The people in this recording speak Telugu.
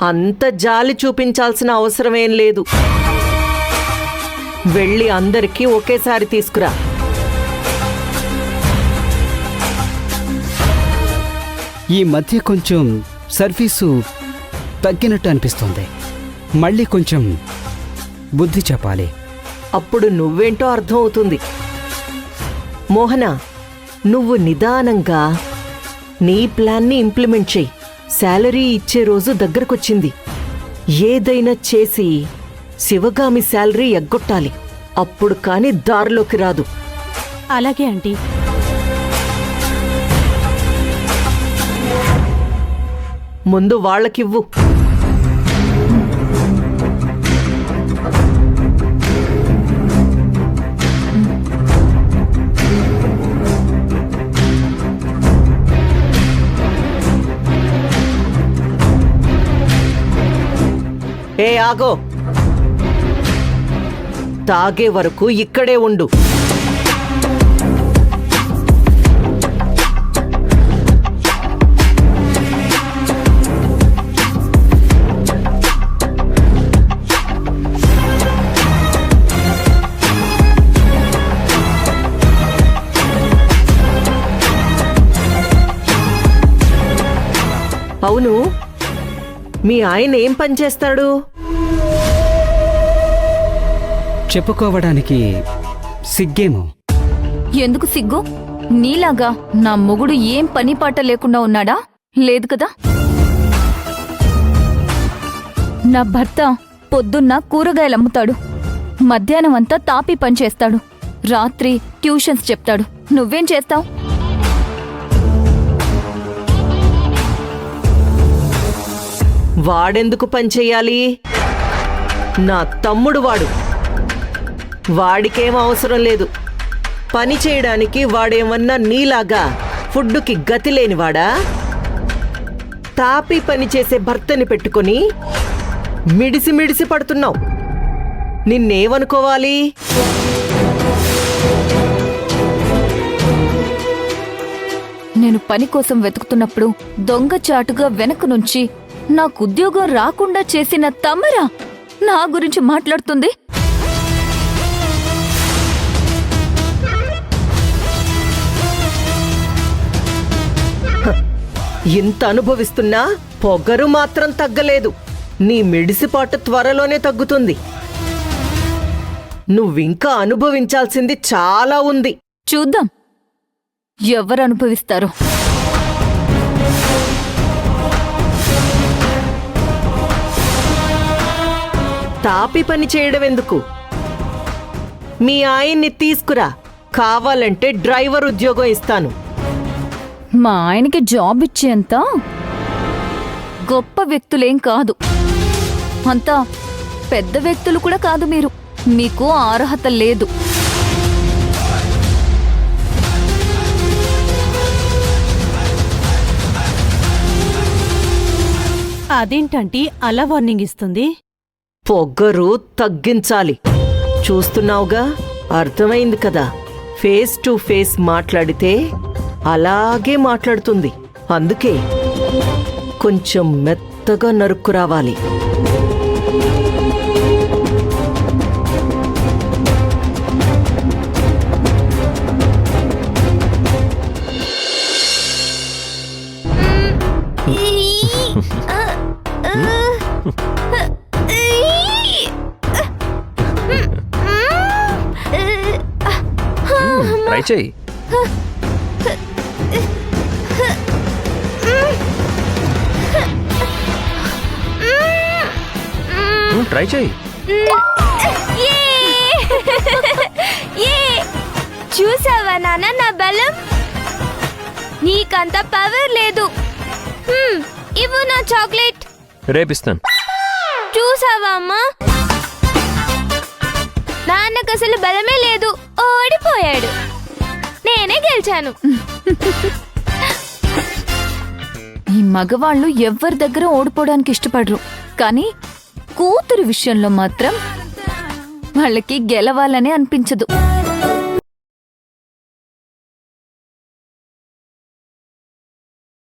అంత జాలి చూపించాల్సిన అవసరమేం లేదు. వెళ్ళి అందరికీ ఒకేసారి తీసుకురా. ఈ మధ్య కొంచెం సర్వీసు తగ్గినట్టు అనిపిస్తుంది. మళ్ళీ కొంచెం బుద్ధి చెప్పాలి. అప్పుడు నువ్వేంటో అర్థమవుతుంది. మోహన, నువ్వు నిదానంగా నీ ప్లాన్ని ఇంప్లిమెంట్ చెయ్యి. శాలరీ ఇచ్చే రోజు దగ్గరకొచ్చింది. ఏదైనా చేసి శివగామి శాలరీ ఎగ్గొట్టాలి. అప్పుడు కాని దారిలోకి రాదు. అలాగే ఆంటీ. ముందు వాళ్ళకివ్వు. ఏ ఆగో, తాగే వరకు ఇక్కడే ఉండు. అవును, మీ ఆయన ఏం పని చేస్తాడు? చెప్పుకోవడానికి సిగ్గేమో. ఎందుకు సిగ్గు? నీలాగా నా మొగుడు ఏం పని పాట లేకుండా ఉన్నాడా? లేదు కదా. నా భర్త పొద్దున్న కూరగాయలమ్ముతాడు, మధ్యాహ్నం అంతా తాపి పనిచేస్తాడు, రాత్రి ట్యూషన్స్ చెప్తాడు. నువ్వేం చేస్తావు? వాడెందుకు పనిచెయ్యాలి? నా తమ్ముడు వాడు. వాడికేం అవసరం లేదు పని చేయడానికి. వాడేమన్నా నీలాగా ఫుడ్డుకి గతి లేనివాడా? తాపి పని చేసే భర్తని పెట్టుకొని మిడిసి మిడిసి పడుతున్నావు. నిన్నేమనుకోవాలి? నేను పని కోసం వెతుకుతున్నప్పుడు దొంగచాటుగా వెనక నుంచి నాకు ఉద్యోగం రాకుండా చేసిన తమరా నా గురించి మాట్లాడుతుంది. ఇంత అనుభవిస్తున్నా పొగరు మాత్రం తగ్గలేదు. నీ మిడిసిపాటు త్వరలోనే తగ్గుతుంది. నువ్వింకా అనుభవించాల్సింది చాలా ఉంది. చూద్దాం ఎవరు అనుభవిస్తారో. తాపి పని చేయడం ఎందుకు? మీ ఆయన్ని తీసుకురా. కావాలంటే డ్రైవర్ ఉద్యోగం ఇస్తాను. మా ఆయనకి జాబ్ ఇచ్చేంత గొప్ప వ్యక్తులేం కాదు. అంతా పెద్ద వ్యక్తులు కూడా కాదు మీరు. మీకు అర్హత లేదు. అదేంటంటీ అలా వార్నింగ్ ఇస్తుంది? పొగరు తగ్గించాలి. చూస్తున్నావుగా, అర్థమైంది కదా. ఫేస్ టు ఫేస్ మాట్లాడితే అలాగే మాట్లాడుతుంది. అందుకే కొంచెం మెత్తగా నరుక్కు రావాలి. ట్రై చెయ్యి. ట్రై చెయ్యి. చూసావా నాన్న నా బలం? నీకంత పవర్ లేదు. ఇవ్వు నా చాక్లెట్. రేపిస్తాను. చూసావా అమ్మా, నాన్నకు అసలు బలమే లేదు. ఓడిపోయాడు. నేనే గెలిచాను. ఈ మగవాళ్ళు ఎవ్వరి దగ్గర ఓడిపోవడానికి ఇష్టపడరు. కానీ కూతురు విషయంలో మాత్రం వాళ్ళకి గెలవాలనే అనిపించదు.